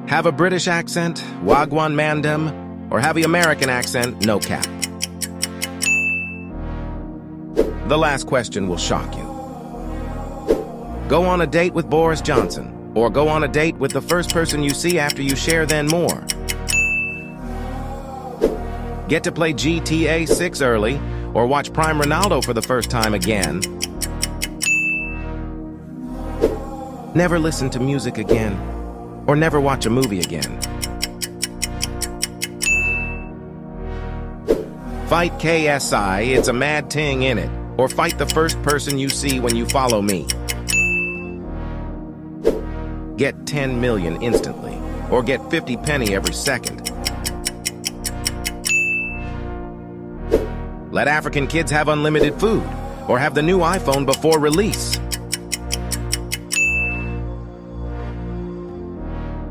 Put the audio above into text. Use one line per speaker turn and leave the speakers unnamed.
Have a British accent, Wagwan Mandem, or have the American accent, no cap? The last question will shock you. Go on a date with Boris Johnson, or go on a date with the first person you see after you share then more. Get to play GTA 6 early, or watch Prime Ronaldo for the first time again. Never listen to music again, or never watch a movie again. Fight KSI, it's a mad ting in it, or fight the first person you see when you follow me. Get 10 million instantly, or get 50 penny every second. Let African kids have unlimited food, or have the new iPhone before release.